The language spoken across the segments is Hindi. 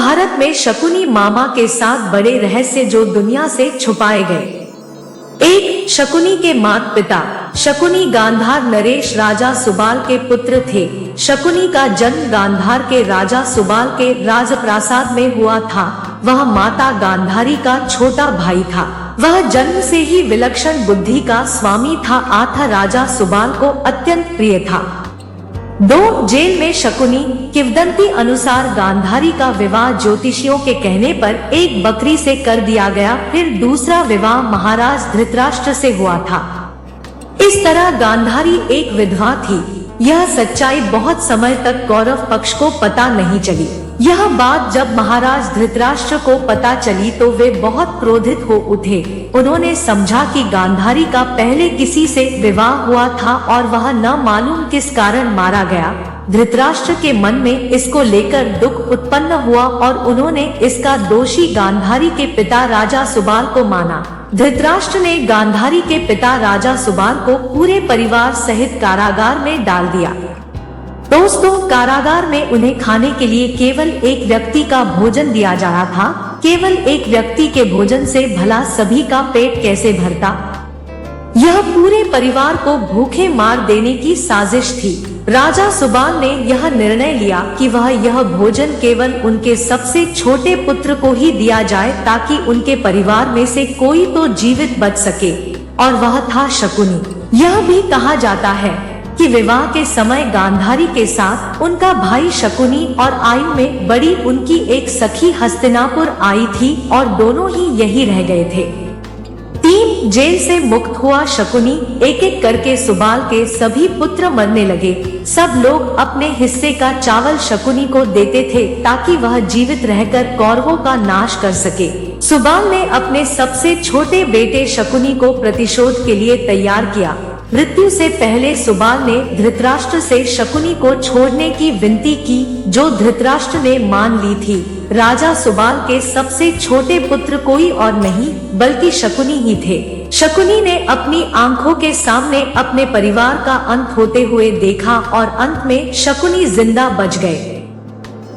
महाभारत में शकुनी मामा के 7 बड़े रहस्य जो दुनिया से छुपाए गए। 1. शकुनी के माता पिता। शकुनी गांधार नरेश राजा सुबाल के पुत्र थे। शकुनी का जन्म गांधार के राजा सुबाल के राजप्रासाद में हुआ था। वह माता गांधारी का छोटा भाई था। वह जन्म से ही विलक्षण बुद्धि का स्वामी था। आथा राजा सुबाल को अत्यंत प्रिय था। 2. जेल में शकुनी। किंवदंती अनुसार गांधारी का विवाह ज्योतिषियों के कहने पर एक बकरी से कर दिया गया। फिर दूसरा विवाह महाराज धृतराष्ट्र से हुआ था। इस तरह गांधारी एक विधवा थी। यह सच्चाई बहुत समय तक कौरव पक्ष को पता नहीं चली। यह बात जब महाराज धृतराष्ट्र को पता चली तो वे बहुत क्रोधित हो उठे। उन्होंने समझा कि गांधारी का पहले किसी से विवाह हुआ था और वह न मालूम किस कारण मारा गया। धृतराष्ट्र के मन में इसको लेकर दुख उत्पन्न हुआ और उन्होंने इसका दोषी गांधारी के पिता राजा सुबाल को माना। धृतराष्ट्र ने गांधारी के पिता राजा सुबाल को पूरे परिवार सहित कारागार में डाल दिया। दोस्तों, कारागार में उन्हें खाने के लिए केवल एक व्यक्ति का भोजन दिया जा रहा था। केवल एक व्यक्ति के भोजन से भला सभी का पेट कैसे भरता? यह पूरे परिवार को भूखे मार देने की साजिश थी। राजा सुबाल ने यह निर्णय लिया कि वह यह भोजन केवल उनके सबसे छोटे पुत्र को ही दिया जाए ताकि उनके परिवार में से कोई तो जीवित बच सके, और वह था शकुनी। यह भी कहा जाता है कि विवाह के समय गांधारी के साथ उनका भाई शकुनी और आयु में बड़ी उनकी एक सखी हस्तिनापुर आई थी और दोनों ही यही रह गए थे। 3. जेल से मुक्त हुआ शकुनी। एक एक करके सुबाल के सभी पुत्र मरने लगे। सब लोग अपने हिस्से का चावल शकुनी को देते थे ताकि वह जीवित रहकर कौरवों का नाश कर सके। सुबाल ने अपने सबसे छोटे बेटे शकुनी को प्रतिशोध के लिए तैयार किया। मृत्यु से पहले सुबाल ने धृतराष्ट्र से शकुनी को छोड़ने की विनती की, जो धृतराष्ट्र ने मान ली थी। राजा सुबाल के सबसे छोटे पुत्र कोई और नहीं बल्कि शकुनी ही थे। शकुनी ने अपनी आंखों के सामने अपने परिवार का अंत होते हुए देखा और अंत में शकुनी जिंदा बच गए।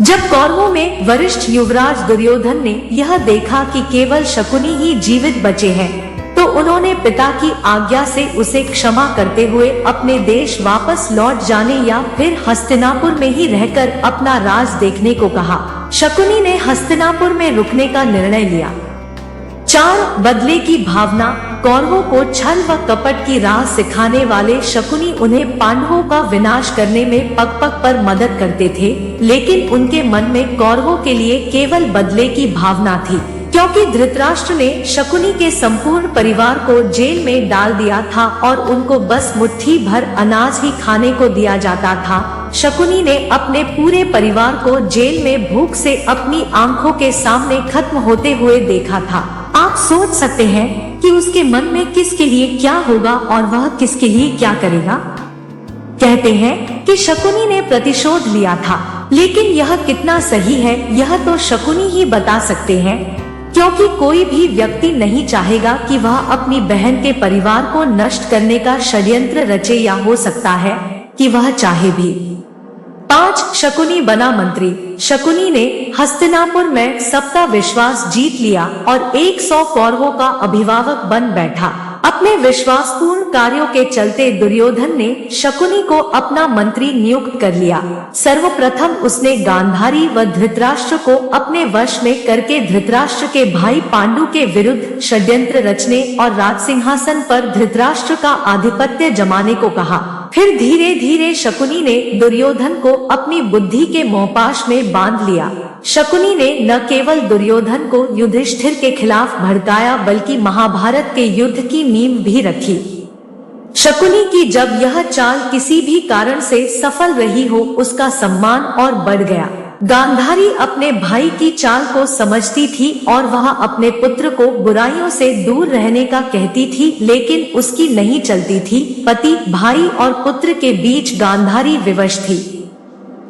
जब कौरवों में वरिष्ठ युवराज दुर्योधन ने यह देखा कि केवल शकुनी ही जीवित बचे हैं, तो उन्होंने पिता की आज्ञा से उसे क्षमा करते हुए अपने देश वापस लौट जाने या फिर हस्तिनापुर में ही रहकर अपना राज देखने को कहा। शकुनी ने हस्तिनापुर में रुकने का निर्णय लिया। 4. बदले की भावना। कौरवों को छल व कपट की राह सिखाने वाले शकुनी उन्हें पांडवों का विनाश करने में पग पग पर मदद करते थे, लेकिन उनके मन में कौरवों के लिए केवल बदले की भावना थी। क्योंकि धृतराष्ट्र ने शकुनी के संपूर्ण परिवार को जेल में डाल दिया था और उनको बस मुट्ठी भर अनाज ही खाने को दिया जाता था, शकुनी ने अपने पूरे परिवार को जेल में भूख से अपनी आंखों के सामने खत्म होते हुए देखा था। आप सोच सकते हैं कि उसके मन में किसके लिए क्या होगा और वह किसके लिए क्या करेगा। कहते हैं कि शकुनी ने प्रतिशोध लिया था, लेकिन यह कितना सही है यह तो शकुनी ही बता सकते हैं, क्योंकि कोई भी व्यक्ति नहीं चाहेगा कि वह अपनी बहन के परिवार को नष्ट करने का षड्यंत्र रचे, या हो सकता है कि वह चाहे भी। 5. शकुनी बना मंत्री। शकुनी ने हस्तिनापुर में सबका विश्वास जीत लिया और 100 कौरवों का अभिभावक बन बैठा। अपने विश्वासपूर्ण कार्यों के चलते दुर्योधन ने शकुनी को अपना मंत्री नियुक्त कर लिया। सर्वप्रथम उसने गांधारी व धृतराष्ट्र को अपने वश में करके धृतराष्ट्र के भाई पांडु के विरुद्ध षड्यंत्र रचने और राजसिंहासन पर धृतराष्ट्र का आधिपत्य जमाने को कहा। फिर धीरे धीरे शकुनी ने दुर्योधन को अपनी बुद्धि के मोहपाश में बांध लिया। शकुनी ने न केवल दुर्योधन को युधिष्ठिर के खिलाफ भड़काया बल्कि महाभारत के युद्ध की नींव भी रखी। शकुनी की जब यह चाल किसी भी कारण से सफल रही हो, उसका सम्मान और बढ़ गया। गांधारी अपने भाई की चाल को समझती थी और वह अपने पुत्र को बुराइयों से दूर रहने का कहती थी, लेकिन उसकी नहीं चलती थी। पति, भाई और पुत्र के बीच गांधारी विवश थी।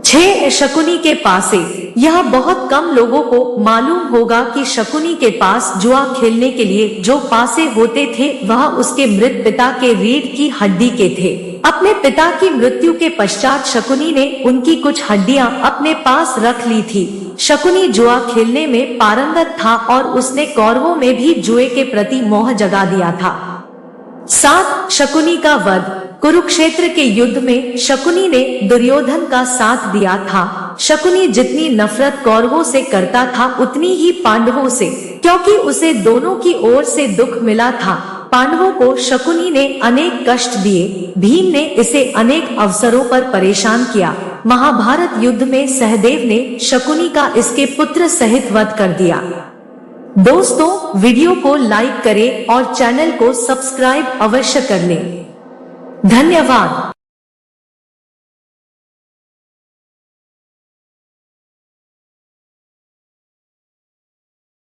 6. शकुनी के पासे। यह बहुत कम लोगों को मालूम होगा कि शकुनी के पास जुआ खेलने के लिए जो पासे होते थे वह उसके मृत पिता के रीढ़ की हड्डी के थे। अपने पिता की मृत्यु के पश्चात शकुनी ने उनकी कुछ हड्डियां अपने पास रख ली थी। शकुनी जुआ खेलने में पारंगत था और उसने कौरवों में भी जुए के प्रति मोह जगा दिया था। 7 शकुनी का वध। कुरुक्षेत्र के युद्ध में शकुनी ने दुर्योधन का साथ दिया था। शकुनी जितनी नफरत कौरवों से करता था उतनी ही पांडवों से, क्योंकि उसे दोनों की ओर से दुख मिला था। पांडवों को शकुनी ने अनेक कष्ट दिए। भीम ने इसे अनेक अवसरों पर परेशान किया। महाभारत युद्ध में सहदेव ने शकुनी का इसके पुत्र सहित वध कर दिया। दोस्तों, वीडियो को लाइक करें और चैनल को सब्सक्राइब अवश्य कर लें। धन्यवाद।